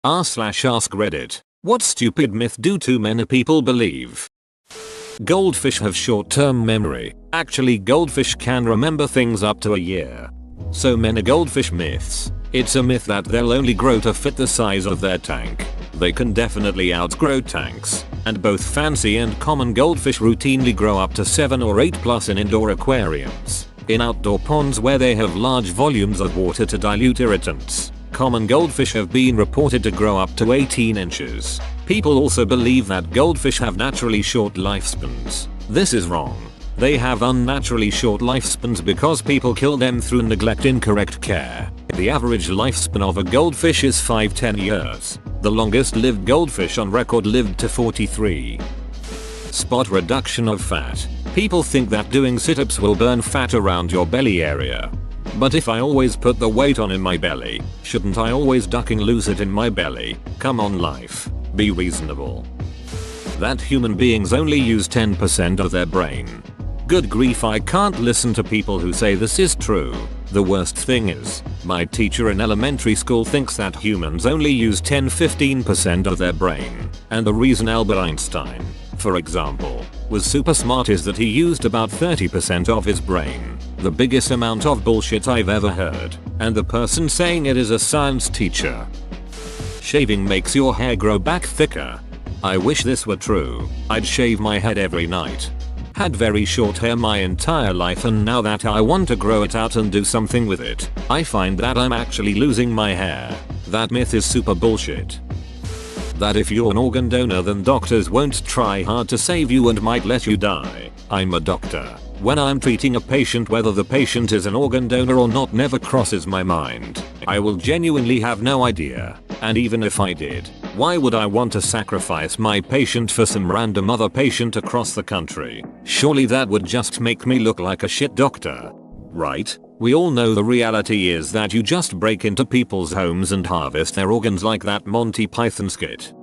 r/ask Reddit. What stupid myth do too many people believe? Goldfish have short-term memory. Actually, goldfish can remember things up to a year. So many goldfish myths. It's a myth that they'll only grow to fit the size of their tank. They can definitely outgrow tanks. And both fancy and common goldfish routinely grow up to 7 or 8 plus in indoor aquariums. In outdoor ponds where they have large volumes of water to dilute irritants. Common goldfish have been reported to grow up to 18 inches. People also believe that goldfish have naturally short lifespans. This is wrong. They have unnaturally short lifespans because people kill them through neglect, incorrect care. The average lifespan of a goldfish is 5-10 years. The longest lived goldfish on record lived to 43. Spot reduction of fat. People think that doing sit-ups will burn fat around your belly area. But if I always put the weight on in my belly, shouldn't I always duck and lose it in my belly? Come on, life. Be reasonable. That human beings only use 10% of their brain. Good grief, I can't listen to people who say this is true. The worst thing is, my teacher in elementary school thinks that humans only use 10-15% of their brain. And the reason Albert Einstein, for example, was super smart is that he used about 30% of his brain. The biggest amount of bullshit I've ever heard. And the person saying it is a science teacher. Shaving makes your hair grow back thicker. I wish this were true. I'd shave my head every night. Had very short hair my entire life, and now that I want to grow it out and do something with it, I find that I'm actually losing my hair. That myth is super bullshit. That if you're an organ donor then doctors won't try hard to save you and might let you die. I'm a doctor. When I'm treating a patient, whether the patient is an organ donor or not never crosses my mind. I will genuinely have no idea. And even if I did, why would I want to sacrifice my patient for some random other patient across the country? Surely that would just make me look like a shit doctor. Right? We all know the reality is that you just break into people's homes and harvest their organs like that Monty Python skit.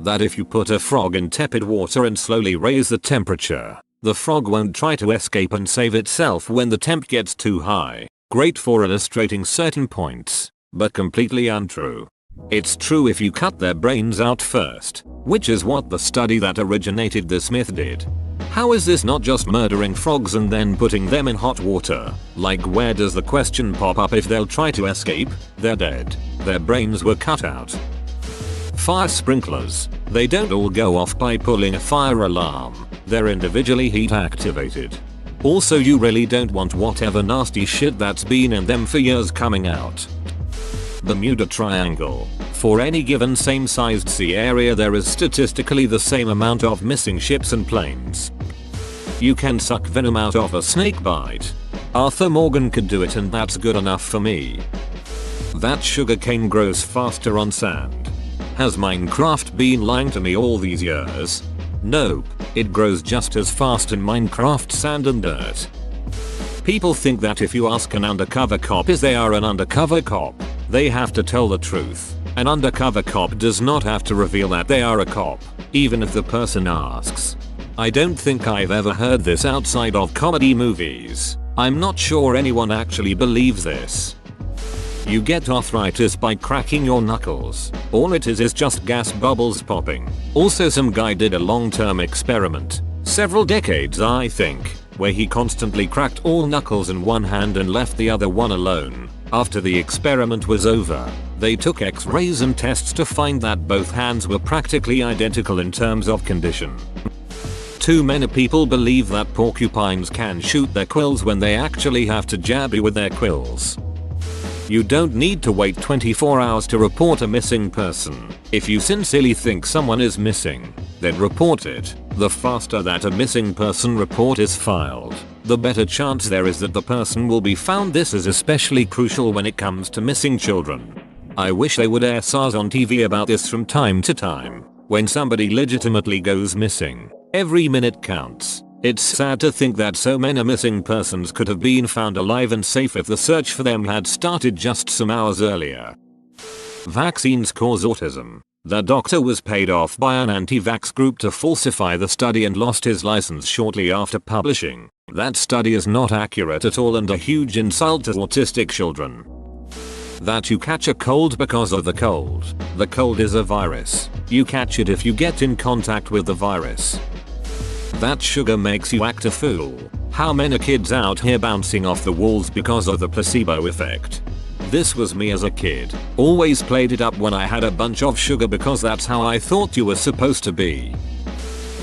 That if you put a frog in tepid water and slowly raise the temperature, the frog won't try to escape and save itself when the temp gets too high. Great for illustrating certain points, but completely untrue. It's true if you cut their brains out first, which is what the study that originated this myth did. How is this not just murdering frogs and then putting them in hot water? Like, where does the question pop up if they'll try to escape? They're dead. Their brains were cut out. Fire sprinklers. They don't all go off by pulling a fire alarm. They're individually heat activated. Also, you really don't want whatever nasty shit that's been in them for years coming out. Bermuda Triangle. For any given same-sized sea area there is statistically the same amount of missing ships and planes. You can suck venom out of a snake bite. Arthur Morgan could do it and that's good enough for me. That sugarcane grows faster on sand. Has Minecraft been lying to me all these years? Nope, it grows just as fast in Minecraft sand and dirt. People think that if you ask an undercover cop if they are an undercover cop, they have to tell the truth. An undercover cop does not have to reveal that they are a cop, even if the person asks. I don't think I've ever heard this outside of comedy movies. I'm not sure anyone actually believes this. You get arthritis by cracking your knuckles. All it is just gas bubbles popping. Also, some guy did a long-term experiment, several decades I think, where he constantly cracked all knuckles in one hand and left the other one alone. After the experiment was over, they took x-rays and tests to find that both hands were practically identical in terms of condition. Too many people believe that porcupines can shoot their quills when they actually have to jab you with their quills. You don't need to wait 24 hours to report a missing person. If you sincerely think someone is missing, then report it. The faster that a missing person report is filed, the better chance there is that the person will be found. This is especially crucial when it comes to missing children. I wish they would air SARS on TV about this from time to time. When somebody legitimately goes missing, every minute counts. It's sad to think that so many missing persons could have been found alive and safe if the search for them had started just some hours earlier. Vaccines cause autism. The doctor was paid off by an anti-vax group to falsify the study and lost his license shortly after publishing. That study is not accurate at all and a huge insult to autistic children. That you catch a cold because of the cold. The cold is a virus. You catch it if you get in contact with the virus. That sugar makes you act a fool. How many kids out here bouncing off the walls because of the placebo effect? This was me as a kid. Always played it up when I had a bunch of sugar because that's how I thought you were supposed to be.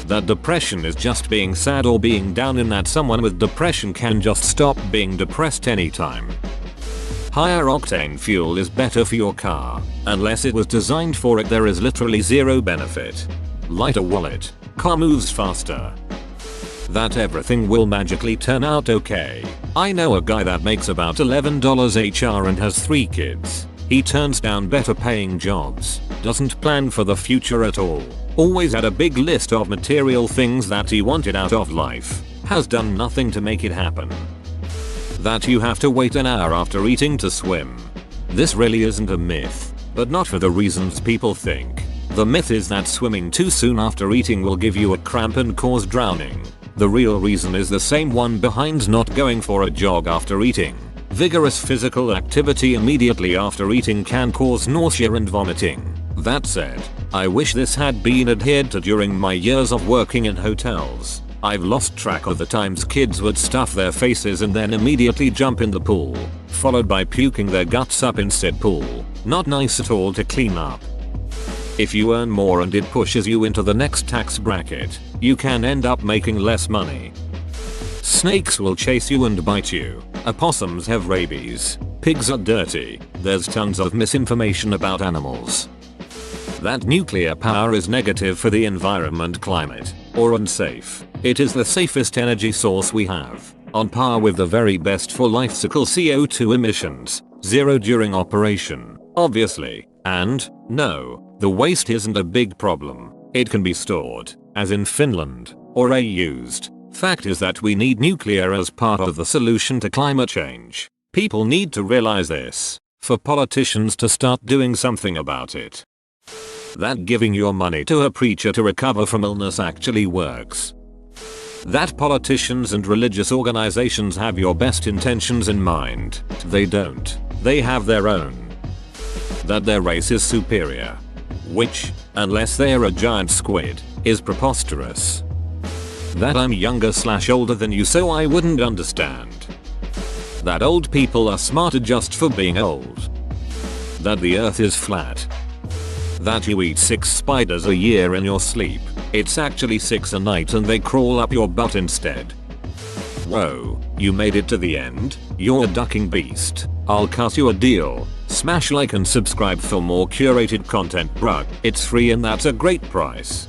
That depression is just being sad or being down, in that someone with depression can just stop being depressed anytime. Higher octane fuel is better for your car. Unless it was designed for it, there is literally zero benefit. Lighter wallet. Car moves faster. That everything will magically turn out okay. I know a guy that makes about $11 HR and has 3 kids. He turns down better paying jobs. Doesn't plan for the future at all. Always had a big list of material things that he wanted out of life. Has done nothing to make it happen. That you have to wait an hour after eating to swim. This really isn't a myth, but not for the reasons people think. The myth is that swimming too soon after eating will give you a cramp and cause drowning. The real reason is the same one behind not going for a jog after eating. Vigorous physical activity immediately after eating can cause nausea and vomiting. That said, I wish this had been adhered to during my years of working in hotels. I've lost track of the times kids would stuff their faces and then immediately jump in the pool, followed by puking their guts up in said pool. Not nice at all to clean up. If you earn more and it pushes you into the next tax bracket, you can end up making less money. Snakes will chase you and bite you. Opossums have rabies. Pigs are dirty. There's tons of misinformation about animals. That nuclear power is negative for the environment, climate, or unsafe. It is the safest energy source we have, on par with the very best for life cycle CO2 emissions, zero during operation, obviously. And, no, the waste isn't a big problem. It can be stored, as in Finland, or reused. Fact is that we need nuclear as part of the solution to climate change. People need to realize this, for politicians to start doing something about it. That giving your money to a preacher to recover from illness actually works. That politicians and religious organizations have your best intentions in mind. They don't. They have their own. That their race is superior. Which, unless they're a giant squid, is preposterous. That I'm younger/older than you so I wouldn't understand. That old people are smarter just for being old. That the earth is flat. That you eat 6 spiders a year in your sleep. It's actually 6 a night and they crawl up your butt instead. Whoa, you made it to the end? You're a ducking beast. I'll cut you a deal. Smash like and subscribe for more curated content, bruh. It's free and that's a great price.